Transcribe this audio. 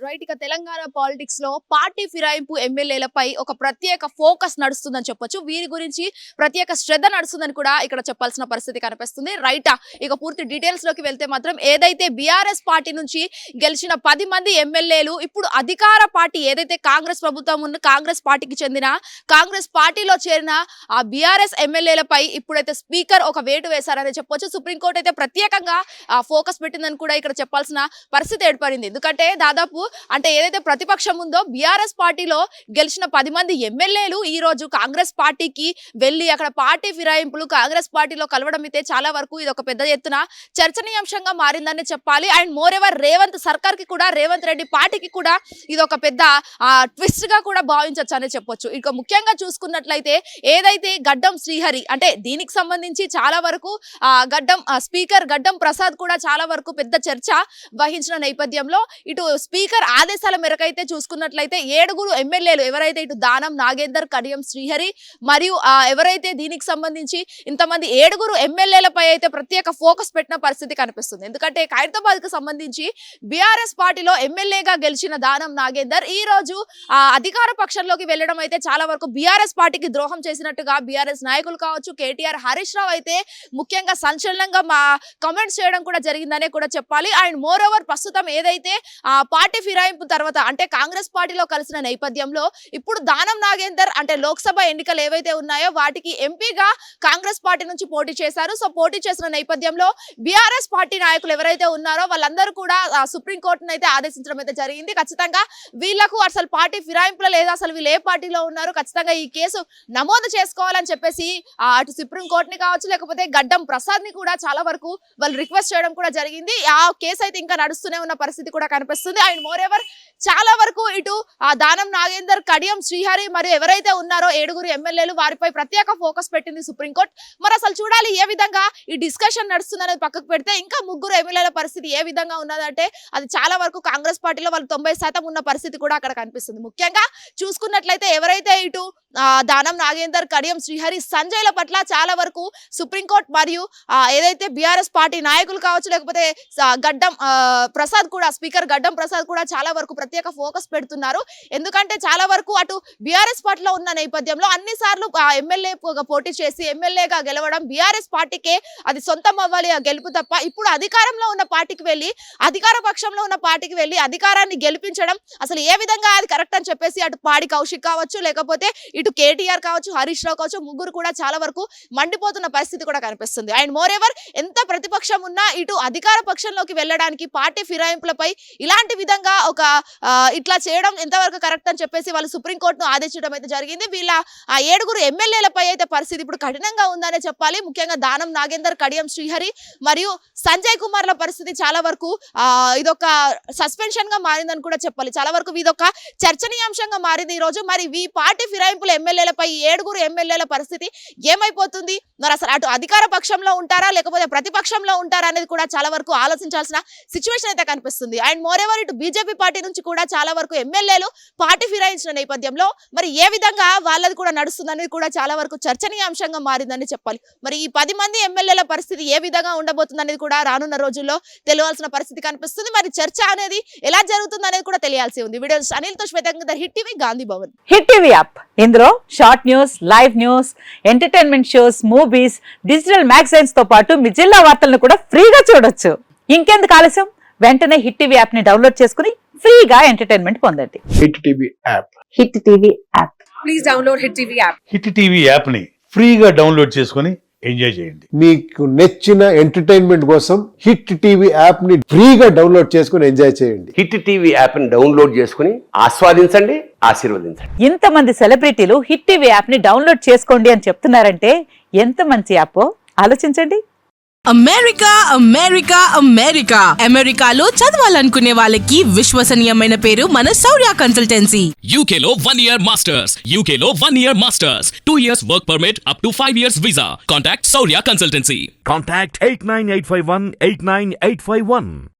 Right ఇక Telangana politics లో party ఫిరాయింపు ఎమ్మెల్యేలపై ఒక ప్రత్యేక ఫోకస్ నడుస్తుందని చెప్పొచ్చు. వీరి గురించి ప్రత్యేక శ్రద్ధ నడుస్తుందని కూడా ఇక్కడ చెప్పాల్సిన పరిస్థితి కనిపిస్తుంది. రైట్ ఇక పూర్తి డీటెయిల్స్ లోకి వెళ్తే మాత్రం ఏదైతే బీఆర్ఎస్ పార్టీ నుంచి గెలిచిన 10 మంది ఎమ్మెల్యేలు ఇప్పుడు అధికార పార్టీ ఏదైతే కాంగ్రెస్ ప్రభుత్వం ఉన్న కాంగ్రెస్ పార్టీకి చెందిన కాంగ్రెస్ పార్టీలో చేరిన ఆ బీఆర్ఎస్ ఎమ్మెల్యేలపై ఇప్పుడైతే స్పీకర్ ఒక వేటు వేశారని చెప్పొచ్చు. సుప్రీంకోర్టు అయితే ప్రత్యేకంగా ఫోకస్ పెట్టిందని కూడా ఇక్కడ చెప్పాల్సిన పరిస్థితి ఏర్పడింది. ఎందుకంటే దాదాపు అంటే ఏదైతే ప్రతిపక్షం ఉందో బీఆర్ఎస్ పార్టీలో గెలిచిన 10 మంది ఎమ్మెల్యేలు ఈ రోజు కాంగ్రెస్ పార్టీకి వెళ్లి అక్కడ పార్టీ ఫిరాయింపులు కాంగ్రెస్ పార్టీలో కలవడం అయితే చాలా వరకు ఇది ఒక పెద్ద ఎత్తున చర్చనీయాంశంగా మారిందని చెప్పాలి. అండ్ మోర్ ఎవర్ రేవంత్ సర్కార్ కి కూడా రేవంత్ రెడ్డి పార్టీకి కూడా ఇది ఒక పెద్ద ట్విస్ట్ గా కూడా భావించవచ్చు అని చెప్పొచ్చు. ఇక ముఖ్యంగా చూసుకున్నట్లయితే ఏదైతే గడ్డం శ్రీహరి అంటే దీనికి సంబంధించి చాలా వరకు స్పీకర్ గడ్డం ప్రసాద్ కూడా చాలా వరకు పెద్ద చర్చ వహించిన నేపథ్యంలో ఇటు స్పీకర్ ఆదేశాల మేరకు అయితే చూసుకున్నట్లయితే 7 ఎమ్మెల్యేలు ఎవరైతే ఇటు దానం నాగేందర్ కడియం శ్రీహరి మరియు ఎవరైతే దీనికి సంబంధించి ఇంతమంది 7 ఎమ్మెల్యేలపై అయితే ప్రత్యేక ఫోకస్ పెట్టిన పరిస్థితి కనిపిస్తుంది. ఎందుకంటే ఖైరతాబాద్ కు సంబంధించి బీఆర్ఎస్ పార్టీలో ఎమ్మెల్యేగా గెలిచిన దానం నాగేందర్ ఈ రోజు అధికార పక్షంలోకి వెళ్లడం అయితే చాలా వరకు బీఆర్ఎస్ పార్టీకి ద్రోహం చేసినట్టుగా బీఆర్ఎస్ నాయకులు కావచ్చు కేటీఆర్ హరీష్ రావు అయితే ముఖ్యంగా సంచలనంగా కమెంట్స్ చేయడం కూడా జరిగిందనే కూడా చెప్పాలి. అండ్ మోర్ ఓవర్ ప్రస్తుతం ఏదైతే పార్టీ ఫిరాయింపు తర్వాత అంటే కాంగ్రెస్ పార్టీలో కలిసిన నేపథ్యంలో ఇప్పుడు దానం నాగేందర్ అంటే లోక్సభ ఎన్నికలు ఏవైతే ఉన్నాయో వాటికి ఎంపీగా కాంగ్రెస్ పార్టీ నుంచి పోటీ చేశారు. సో పోటీ చేసిన నేపథ్యంలో బీఆర్ఎస్ పార్టీ నాయకులు ఎవరైతే ఉన్నారో వాళ్ళందరూ కూడా సుప్రీంకోర్టును అయితే ఆదేశించడం అయితే జరిగింది. ఖచ్చితంగా వీళ్లకు అసలు పార్టీ ఫిరాయింపులో లేదా అసలు వీళ్ళు ఏ పార్టీలో ఉన్నారు ఖచ్చితంగా ఈ కేసు నమోదు చేసుకోవాలని చెప్పేసి అటు సుప్రీంకోర్టుని కావచ్చు లేకపోతే గడ్డం ప్రసాద్ ని కూడా చాలా వరకు వాళ్ళు రిక్వెస్ట్ చేయడం కూడా జరిగింది. ఆ కేసు అయితే ఇంకా నడుస్తూనే ఉన్న పరిస్థితి కూడా కనిపిస్తుంది. అండ్ మోర్ ఎవర్ చాలా వరకు ఇటు దానం నాగేందర్ కడియం శ్రీహరి మరియు ఎవరైతే ఉన్నారో 7 ఎమ్మెల్యేలు వారిపై ప్రత్యేక ఫోకస్ పెట్టింది సుప్రీంకోర్టు. మరి అసలు చూడాలి ఏ విధంగా ఈ డిస్కషన్ నడుస్తుంది అనేది పక్కకు పెడితే ఇంకా 3 ఎమ్మెల్యేల పరిస్థితి ఏ విధంగా ఉన్నదంటే అది చాలా వరకు కాంగ్రెస్ పార్టీలో వాళ్ళు 90% ఉన్న పరిస్థితి కూడా అక్కడ కనిపిస్తుంది. ముఖ్యంగా చూసుకున్నట్లయితే ఎవరైతే ఇటు దానం నాగేందర్ కడియం శ్రీహరి సంజయ్ల పట్ల చాలా వరకు సుప్రీంకోర్టు మరియు ఏదైతే బీఆర్ఎస్ పార్టీ నాయకులు కావచ్చు లేకపోతే గడ్డం ప్రసాద్ కూడా స్పీకర్ గడ్డం ప్రసాద్ కూడా చాలా వరకు ప్రత్యేక ఫోకస్ పెడుతున్నారు. ఎందుకంటే చాలా వరకు అటు బీఆర్ఎస్ పార్టీలో ఉన్న నేపథ్యంలో అన్ని సార్లు ఎమ్మెల్యే పోటీ చేసి ఎమ్మెల్యేగా గెలవడం బీఆర్ఎస్ పార్టీకే అది సొంతం అవ్వాలి ఆ గెలుపు తప్ప ఇప్పుడు అధికారంలో ఉన్న పార్టీకి వెళ్ళి అధికార పక్షంలో ఉన్న పార్టీకి వెళ్ళి అధికారాన్ని గెలిపించడం అసలు ఏ విధంగా అది కరెక్ట్ అని చెప్పేసి అటు పాడి కౌశిక్ కావచ్చు లేకపోతే ఇటు కేటీఆర్ కావచ్చు హరీష్ రావు కావచ్చు 3 కూడా చాలా వరకు మండిపోతున్న పరిస్థితి కూడా కనిపిస్తుంది. అండ్ మోర్ ఎవర్ ఎంత ప్రతిపక్షం ఉన్నా ఇటు అధికార పక్షంలోకి వెళ్ళడానికి పార్టీ ఫిరాయింపులపై ఇలాంటి విధంగా ఒక ఇట్లా చేయడం ఎంతవరకు కరెక్ట్ అని చెప్పేసి వాళ్ళు సుప్రీంకోర్టును ఆదేశించడం అయితే జరిగింది. వీళ్ళ 7 ఎమ్మెల్యేలపై అయితే పరిస్థితి ఇప్పుడు కఠినంగా ఉందనే చెప్పాలి. ముఖ్యంగా దానం నాగేందర్ కడియం శ్రీహరి మరియు సంజయ్ కుమార్ల పరిస్థితి చాలా వరకు ఇదొక సస్పెన్షన్ గా మారిందని కూడా చెప్పాలి. చాలా వరకు ఇదొక చర్చనీయాంశంగా మారింది ఈ రోజు. మరి ఈ పార్టీ ఫిరాయింపుల ఎమ్మెల్యేలపై 7 ఎమ్మెల్యేల పరిస్థితి ఏమైపోతుంది? మరి అసలు అటు అధికార పక్షంలో ఉంటారా లేకపోతే ప్రతిపక్షంలో ఉంటారా అనేది కూడా చాలా వరకు ఆలోచించాల్సిన సిచ్యువేషన్ అయితే కనిపిస్తుంది. అండ్ మోర్ ఎవర్ ఇటు బీజేపీ పార్టీ నుంచి కూడా చాలా వరకు ఎమ్మెల్యేలు పార్టీ ఫిరాయించిన నేపథ్యంలో మరి ఏ విధంగా వాళ్ళది కూడా నడుస్తుందనేది కూడా చాలా వరకు చర్చనీయాంశంగా మారిందని చెప్పాలి. మరి ఈ 10 మంది ఎమ్మెల్యేల పరిస్థితి ఏ విధంగా ఉండబోతుంది అనేది కూడా రానున్న రోజుల్లో తెలియాల్సిన పరిస్థితి కనిపిస్తుంది. మరి చర్చ అనేది ఎలా జరుగుతుంది అనేది కూడా తెలియాల్సి ఉంది. వీడియో అనిల్తో శ్వేతంగా hit TV Gandhi Bhavan. Hit TV app ఇందులో short news live news entertainment shows movies digital magazines తో పాటు మీ జిల్లా వార్తలను కూడా ఫ్రీగా చూడొచ్చు. ఇంకెందుకు ఆలస్యం వెంటనే హిట్ టీవీ యాప్ ని డౌన్లోడ్ చేసుకుని ఫ్రీగా ఎంటర్టైన్మెంట్ పొందండి. Hit TV app hit TV app please download hit TV app. Hit TV app ని ఫ్రీగా డౌన్లోడ్ చేసుకుని ఎంజాయ్ చేయండి. మీకు నచ్చిన ఎంటర్టైన్మెంట్ కోసం హిట్ టీవీ యాప్ ని ఫ్రీగా డౌన్లోడ్ చేసుకుని ఎంజాయ్ చేయండి. హిట్ టీవీ యాప్ ని డౌన్లోడ్ చేసుకుని ఆస్వాదించండి, ఆశీర్వదించండి. ఇంతమంది సెలబ్రిటీలు హిట్ టీవీ యాప్ ని డౌన్లోడ్ చేసుకోండి అని చెప్తున్నారంటే ఎంత మంచి యాప్ ఆలోచించండి. అమెరికా అమెరికా అమెరికా అమెరికాలో చదవాలనుకునే వాళ్ళకి విశ్వసనీయమైన పేరు మన శౌర్య కన్సల్టెన్సీ. UK లో 1 year masters. UK లో 1 year masters. 2 years work permit up to 5 years visa. Contact Saurya Consultancy. Contact 89851 89851.